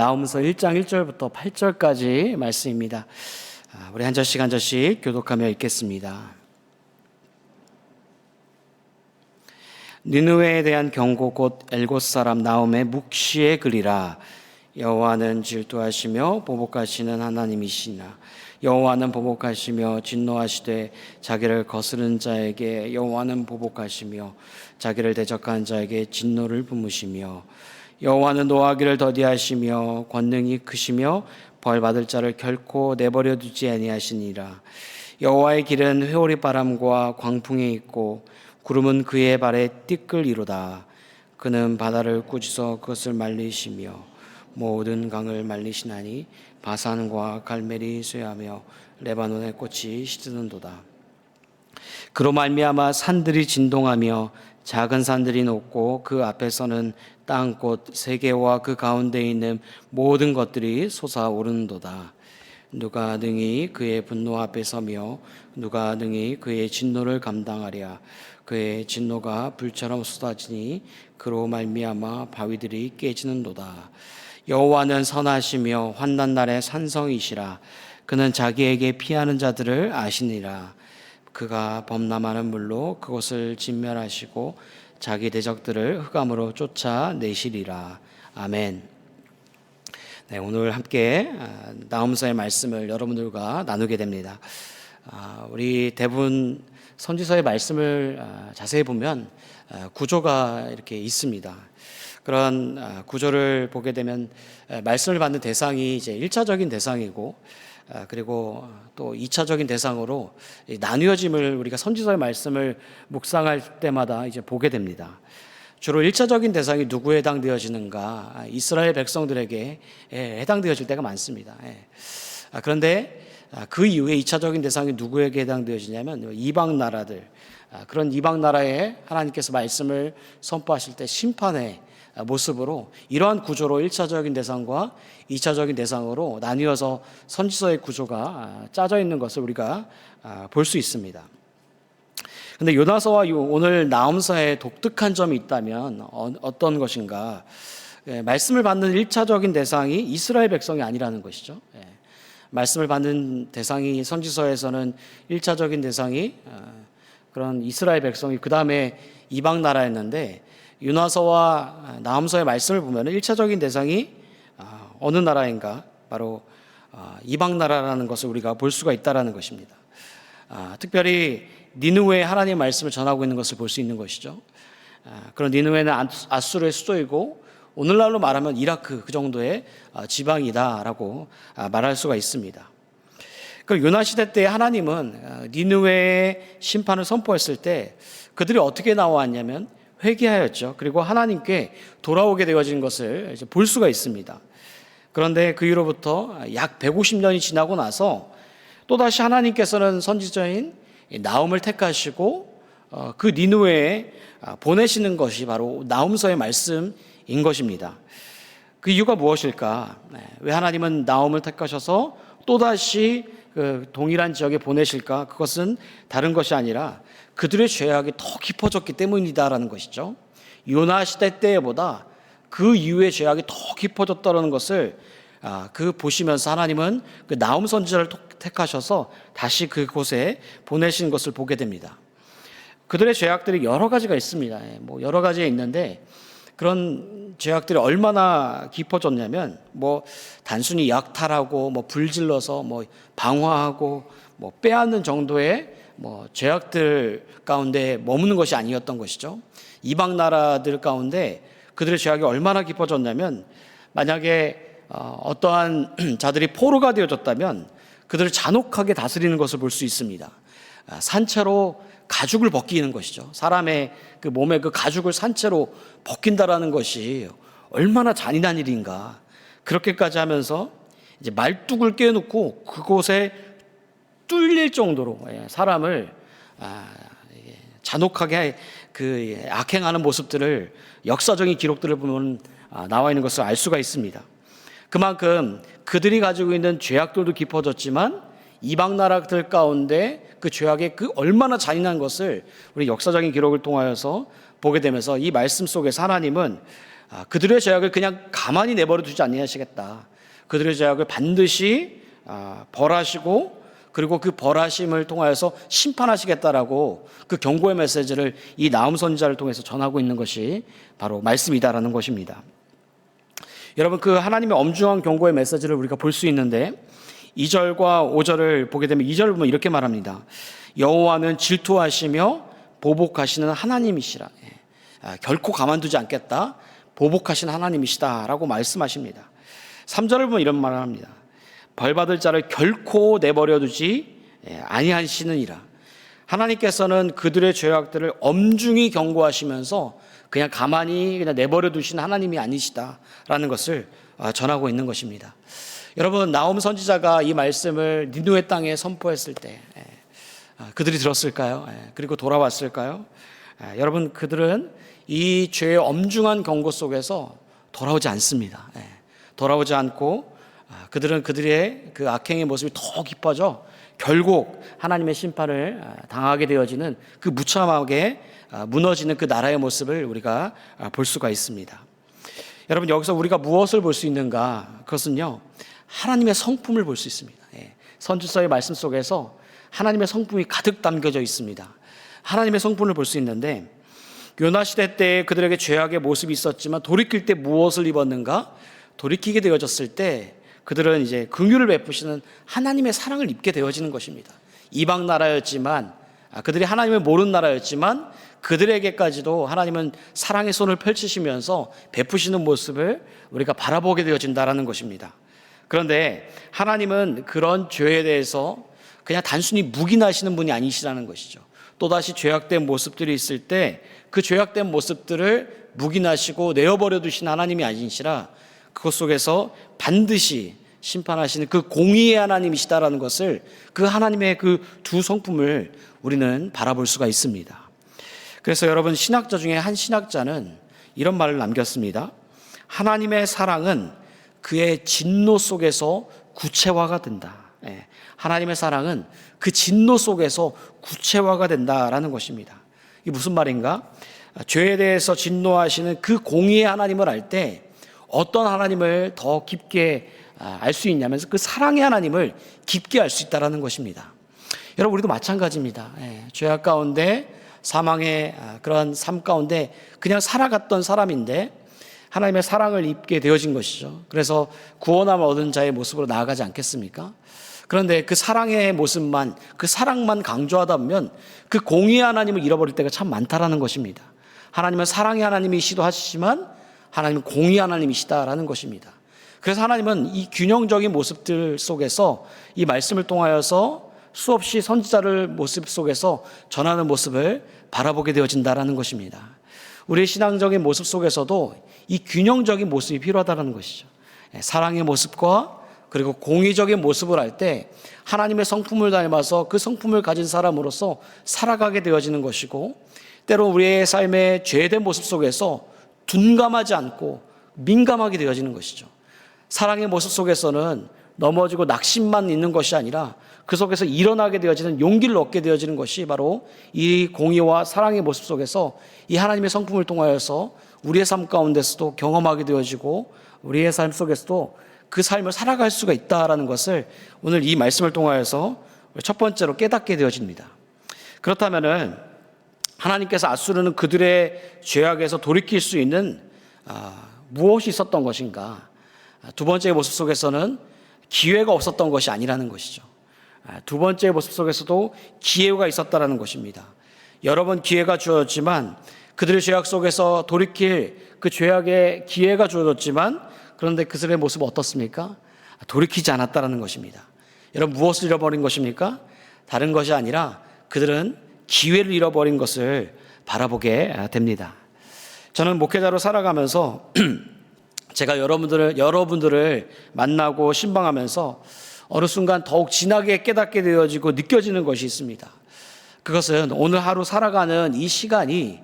나홈서 1장 1절부터 8절까지 말씀입니다. 우리 한 절씩 한 절씩 교독하며 읽겠습니다. 니느웨에 대한 경고 곧 엘곳 사람 나홈의 묵시의 글이라. 여호와는 질투하시며 보복하시는 하나님이시나 여호와는 보복하시며 진노하시되 자기를 거스른 자에게 여호와는 보복하시며 자기를 대적한 자에게 진노를 품으시며 여호와는 노하기를 더디하시며 권능이 크시며 벌받을 자를 결코 내버려 두지 아니하시니라. 여호와의 길은 회오리 바람과 광풍이 있고 구름은 그의 발에 띠끌이로다. 그는 바다를 꾸짖어 그것을 말리시며 모든 강을 말리시나니 바산과 갈멜이 쇠하며 레바논의 꽃이 시드는도다. 그로 말미암아 산들이 진동하며 작은 산들이 높고 그 앞에서는 땅꽃 세계와 그 가운데 있는 모든 것들이 솟아오르는도다. 누가 능히 그의 분노 앞에 서며 누가 능히 그의 진노를 감당하랴. 그의 진노가 불처럼 쏟아지니 그로 말미암아 바위들이 깨지는도다. 여호와는 선하시며 환난 날의 산성이시라. 그는 자기에게 피하는 자들을 아시니라. 그가 범람하는 물로 그곳을 진멸하시고 자기 대적들을 흑암으로 쫓아내시리라. 아멘. 네, 오늘 함께 나홈서의 말씀을 여러분들과 나누게 됩니다. 우리 대부분 선지서의 말씀을 자세히 보면 구조가 이렇게 있습니다. 그런 구조를 보게 되면 말씀을 받는 대상이 이제 1차적인 대상이고 그리고 또 2차적인 대상으로 나뉘어짐을 우리가 선지서의 말씀을 묵상할 때마다 이제 보게 됩니다. 주로 1차적인 대상이 누구에 해당되어지는가? 이스라엘 백성들에게 해당되어질 때가 많습니다. 그런데 그 이후에 2차적인 대상이 누구에게 해당되어지냐면 이방 나라들, 그런 이방 나라에 하나님께서 말씀을 선포하실 때 심판의 모습으로 이러한 구조로 1차적인 대상과 2차적인 대상으로 나뉘어서 선지서의 구조가 짜져 있는 것을 우리가 볼 수 있습니다. 그런데 요나서와 오늘 나홈서에 독특한 점이 있다면 어떤 것인가? 말씀을 받는 1차적인 대상이 이스라엘 백성이 아니라는 것이죠. 말씀을 받는 대상이 선지서에서는 1차적인 대상이 그런 이스라엘 백성이 그 다음에 이방 나라였는데 요나서와 나홈서의 말씀을 보면 1차적인 대상이 어느 나라인가? 바로 이방 나라라는 것을 우리가 볼 수가 있다는 것입니다. 특별히 니느웨에 하나님의 말씀을 전하고 있는 것을 볼 수 있는 것이죠. 그런 니느웨는 아수르의 수도이고 오늘날로 말하면 이라크 그 정도의 지방이다라고 말할 수가 있습니다. 그 요나 시대 때 하나님은 니느웨의 심판을 선포했을 때 그들이 어떻게 나왔냐면 회개하였죠. 그리고 하나님께 돌아오게 되어진 것을 이제 볼 수가 있습니다. 그런데 그 이후로부터 약 150년이 지나고 나서 또다시 하나님께서는 선지자인 나홈을 택하시고 그 니느웨에 보내시는 것이 바로 나홈서의 말씀인 것입니다. 그 이유가 무엇일까? 왜 하나님은 나홈을 택하셔서 또다시 그 동일한 지역에 보내실까? 그것은 다른 것이 아니라 그들의 죄악이 더 깊어졌기 때문이다라는 것이죠. 요나 시대 때보다 그 이후의 죄악이 더 깊어졌다는 것을 그 보시면서 하나님은 그 나홈 선지자를 택하셔서 다시 그곳에 보내신 것을 보게 됩니다. 그들의 죄악들이 여러 가지가 있습니다. 뭐 여러 가지가 있는데 그런 죄악들이 얼마나 깊어졌냐면 뭐 단순히 약탈하고 뭐 불질러서 뭐 방화하고 뭐 빼앗는 정도의 뭐 죄악들 가운데 머무는 것이 아니었던 것이죠. 이방 나라들 가운데 그들의 죄악이 얼마나 깊어졌냐면 만약에 어떠한 자들이 포로가 되어졌다면 그들을 잔혹하게 다스리는 것을 볼 수 있습니다. 산채로 가죽을 벗기는 것이죠. 사람의 그 몸에 그 가죽을 산채로 벗긴다라는 것이 얼마나 잔인한 일인가. 그렇게까지 하면서 이제 말뚝을 꿰놓고 그곳에 뚫릴 정도로 사람을 잔혹하게 그 악행하는 모습들을 역사적인 기록들을 보면 나와 있는 것을 알 수가 있습니다. 그만큼 그들이 가지고 있는 죄악들도 깊어졌지만 이방 나라들 가운데 그 죄악의 그 얼마나 잔인한 것을 우리 역사적인 기록을 통하여서 보게 되면서 이 말씀 속에서 하나님은 그들의 죄악을 그냥 가만히 내버려 두지 아니하시겠다. 그들의 죄악을 반드시 벌하시고 그리고 그 벌하심을 통하여서 심판하시겠다라고 그 경고의 메시지를 이 나훔 선지자를 통해서 전하고 있는 것이 바로 말씀이다라는 것입니다. 여러분, 그 하나님의 엄중한 경고의 메시지를 우리가 볼 수 있는데 2절과 5절을 보게 되면 2절을 보면 이렇게 말합니다. 여호와는 질투하시며 보복하시는 하나님이시라. 결코 가만두지 않겠다. 보복하시는 하나님이시다라고 말씀하십니다. 3절을 보면 이런 말을 합니다. 벌받을 자를 결코 내버려두지 아니하시느니라. 하나님께서는 그들의 죄악들을 엄중히 경고하시면서 그냥 가만히 그냥 내버려두시는 하나님이 아니시다라는 것을 전하고 있는 것입니다. 여러분, 나홈 선지자가 이 말씀을 니느웨 땅에 선포했을 때 그들이 들었을까요? 그리고 돌아왔을까요? 여러분, 그들은 이 죄의 엄중한 경고 속에서 돌아오지 않습니다. 돌아오지 않고 그들은 그들의 그 악행의 모습이 더 깊어져 결국 하나님의 심판을 당하게 되어지는 그 무참하게 무너지는 그 나라의 모습을 우리가 볼 수가 있습니다. 여러분, 여기서 우리가 무엇을 볼 수 있는가? 그것은요, 하나님의 성품을 볼 수 있습니다. 선지서의 말씀 속에서 하나님의 성품이 가득 담겨져 있습니다. 하나님의 성품을 볼 수 있는데 요나 시대 때 그들에게 죄악의 모습이 있었지만 돌이킬 때 무엇을 입었는가? 돌이키게 되어졌을 때 그들은 이제 긍휼을 베푸시는 하나님의 사랑을 입게 되어지는 것입니다. 이방 나라였지만 그들이 하나님을 모르는 나라였지만 그들에게까지도 하나님은 사랑의 손을 펼치시면서 베푸시는 모습을 우리가 바라보게 되어진다라는 것입니다. 그런데 하나님은 그런 죄에 대해서 그냥 단순히 묵인하시는 분이 아니시라는 것이죠. 또다시 죄악된 모습들이 있을 때 그 죄악된 모습들을 묵인하시고 내어버려 두신 하나님이 아니시라 그것 속에서 반드시 심판하시는 그 공의의 하나님이시다라는 것을 그 하나님의 그 두 성품을 우리는 바라볼 수가 있습니다. 그래서 여러분, 신학자 중에 한 신학자는 이런 말을 남겼습니다. 하나님의 사랑은 그의 진노 속에서 구체화가 된다. 하나님의 사랑은 그 진노 속에서 구체화가 된다라는 것입니다. 이게 무슨 말인가? 죄에 대해서 진노하시는 그 공의의 하나님을 알 때 어떤 하나님을 더 깊게 알 수 있냐면서 그 사랑의 하나님을 깊게 알 수 있다는 것입니다. 여러분, 우리도 마찬가지입니다. 죄악 가운데 사망의 그런 삶 가운데 그냥 살아갔던 사람인데 하나님의 사랑을 입게 되어진 것이죠. 그래서 구원함을 얻은 자의 모습으로 나아가지 않겠습니까? 그런데 그 사랑의 모습만, 그 사랑만 강조하다 보면 그 공의의 하나님을 잃어버릴 때가 참 많다라는 것입니다. 하나님은 사랑의 하나님이시도 하시지만 하나님은 공의의 하나님이시다라는 것입니다. 그래서 하나님은 이 균형적인 모습들 속에서 이 말씀을 통하여서 수없이 선지자를 모습 속에서 전하는 모습을 바라보게 되어진다라는 것입니다. 우리의 신앙적인 모습 속에서도 이 균형적인 모습이 필요하다는 것이죠. 사랑의 모습과 그리고 공의적인 모습을 할 때 하나님의 성품을 닮아서 그 성품을 가진 사람으로서 살아가게 되어지는 것이고, 때로 우리의 삶의 죄된 모습 속에서 둔감하지 않고 민감하게 되어지는 것이죠. 사랑의 모습 속에서는 넘어지고 낙심만 있는 것이 아니라 그 속에서 일어나게 되어지는 용기를 얻게 되어지는 것이 바로 이 공의와 사랑의 모습 속에서 이 하나님의 성품을 통하여서 우리의 삶 가운데서도 경험하게 되어지고 우리의 삶 속에서도 그 삶을 살아갈 수가 있다라는 것을 오늘 이 말씀을 통하여서 첫 번째로 깨닫게 되어집니다. 그렇다면은 하나님께서 아수르는 그들의 죄악에서 돌이킬 수 있는 무엇이 있었던 것인가? 두 번째 모습 속에서는 기회가 없었던 것이 아니라는 것이죠. 두 번째 모습 속에서도 기회가 있었다라는 것입니다. 여러 번 기회가 주어졌지만 그들의 죄악 속에서 돌이킬 그 죄악의 기회가 주어졌지만 그런데 그들의 모습은 어떻습니까? 돌이키지 않았다라는 것입니다. 여러분, 무엇을 잃어버린 것입니까? 다른 것이 아니라 그들은 기회를 잃어버린 것을 바라보게 됩니다. 저는 목회자로 살아가면서 제가 여러분들을 만나고 신방하면서 어느 순간 더욱 진하게 깨닫게 되어지고 느껴지는 것이 있습니다. 그것은 오늘 하루 살아가는 이 시간이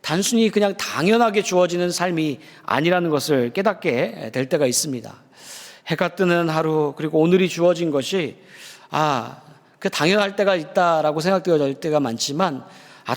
단순히 그냥 당연하게 주어지는 삶이 아니라는 것을 깨닫게 될 때가 있습니다. 해가 뜨는 하루, 그리고 오늘이 주어진 것이 그 당연할 때가 있다라고 생각되어질 때가 많지만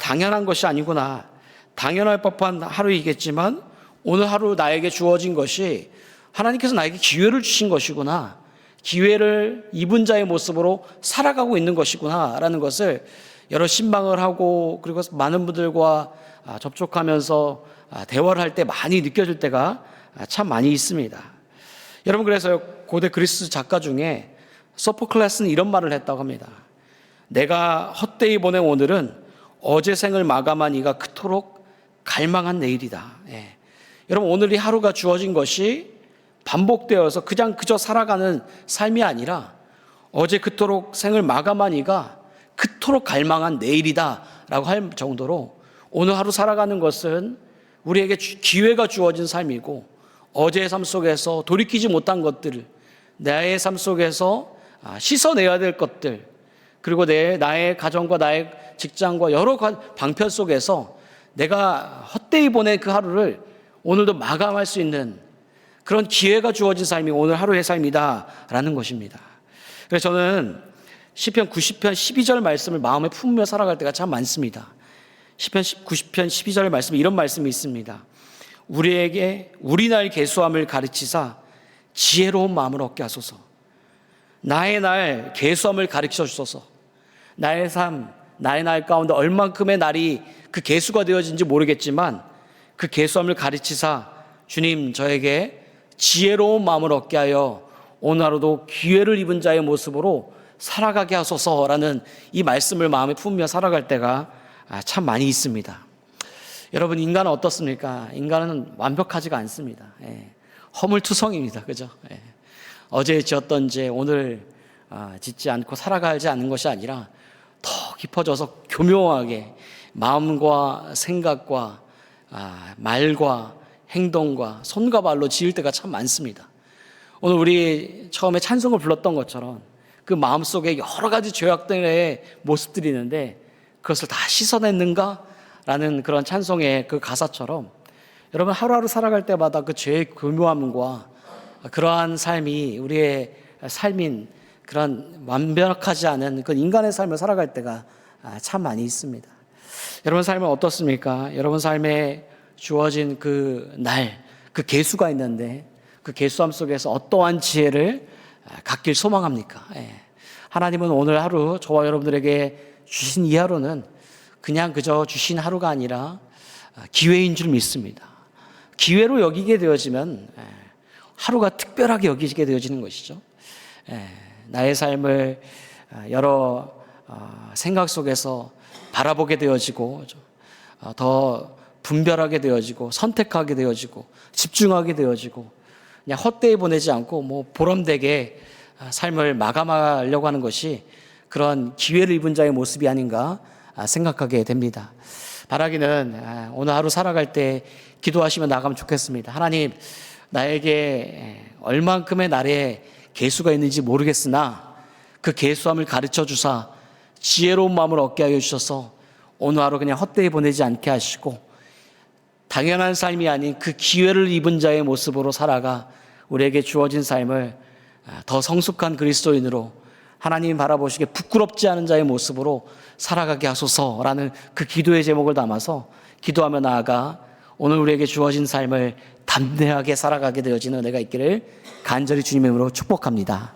당연한 것이 아니구나. 당연할 법한 하루이겠지만 오늘 하루 나에게 주어진 것이 하나님께서 나에게 기회를 주신 것이구나, 기회를 입은 자의 모습으로 살아가고 있는 것이구나 라는 것을 여러 신방을 하고 그리고 많은 분들과 접촉하면서 대화를 할 때 많이 느껴질 때가 참 많이 있습니다. 여러분, 그래서 고대 그리스 작가 중에 소포클레스는 이런 말을 했다고 합니다. 내가 헛되이 보낸 오늘은 어제 생을 마감한 이가 그토록 갈망한 내일이다. 예. 여러분, 오늘 이 하루가 주어진 것이 반복되어서 그냥 그저 살아가는 삶이 아니라 어제 그토록 생을 마감한 이가 그토록 갈망한 내일이다 라고 할 정도로 오늘 하루 살아가는 것은 우리에게 기회가 주어진 삶이고, 어제의 삶 속에서 돌이키지 못한 것들을, 나의 삶 속에서 씻어내야 될 것들, 그리고 나의 가정과 나의 직장과 여러 방편 속에서 내가 헛되이 보낸 그 하루를 오늘도 마감할 수 있는 그런 기회가 주어진 삶이 오늘 하루의 삶이다라는 것입니다. 그래서 저는 시편 90편 12절 말씀을 마음에 품으며 살아갈 때가 참 많습니다. 시편 90편 12절 말씀에 이런 말씀이 있습니다. 우리에게 우리 날 계수함을 가르치사 지혜로운 마음을 얻게 하소서. 나의 날 계수함을 가르쳐 주소서. 나의 삶, 나의 날 가운데 얼만큼의 날이 그 계수가 되어진지 모르겠지만 그 계수함을 가르치사 주님 저에게 지혜로운 마음을 얻게 하여 오늘 하루도 기회를 입은 자의 모습으로 살아가게 하소서라는 이 말씀을 마음에 품으며 살아갈 때가 참 많이 있습니다. 여러분, 인간은 어떻습니까? 인간은 완벽하지가 않습니다. 허물투성입니다. 그죠? 어제 지었던 죄 오늘 짓지 않고 살아가지 않는 것이 아니라 더 깊어져서 교묘하게 마음과 생각과 말과 행동과 손과 발로 지을 때가 참 많습니다. 오늘 우리 처음에 찬송을 불렀던 것처럼 그 마음속에 여러 가지 죄악들의 모습들이 있는데 그것을 다 씻어냈는가? 라는 그런 찬송의 그 가사처럼 여러분, 하루하루 살아갈 때마다 그 죄의 교묘함과 그러한 삶이 우리의 삶인 그런 완벽하지 않은 그 인간의 삶을 살아갈 때가 참 많이 있습니다. 여러분 삶은 어떻습니까? 여러분 삶에 주어진 그 날, 그 계수가 있는데 그 계수함 속에서 어떠한 지혜를 갖길 소망합니까? 하나님은 오늘 하루 저와 여러분들에게 주신 이 하루는 그냥 그저 주신 하루가 아니라 기회인 줄 믿습니다. 기회로 여기게 되어지면 하루가 특별하게 여기게 되어지는 것이죠. 나의 삶을 여러 생각 속에서 바라보게 되어지고 더 분별하게 되어지고 선택하게 되어지고 집중하게 되어지고 그냥 헛되이 보내지 않고 보람되게 삶을 마감하려고 하는 것이 그런 기회를 입은 자의 모습이 아닌가 생각하게 됩니다. 바라기는 오늘 하루 살아갈 때 기도하시며 나가면 좋겠습니다. 하나님, 나에게 얼만큼의 날에 계수가 있는지 모르겠으나 그 계수함을 가르쳐 주사 지혜로운 마음을 얻게 하여 주셔서 오늘 하루 그냥 헛되이 보내지 않게 하시고 당연한 삶이 아닌 그 기회를 입은 자의 모습으로 살아가 우리에게 주어진 삶을 더 성숙한 그리스도인으로 하나님 바라보시기에 부끄럽지 않은 자의 모습으로 살아가게 하소서라는 그 기도의 제목을 담아서 기도하며 나아가 오늘 우리에게 주어진 삶을 담대하게 살아가게 되어지는 은혜가 있기를 간절히 주님의 이름으로 축복합니다.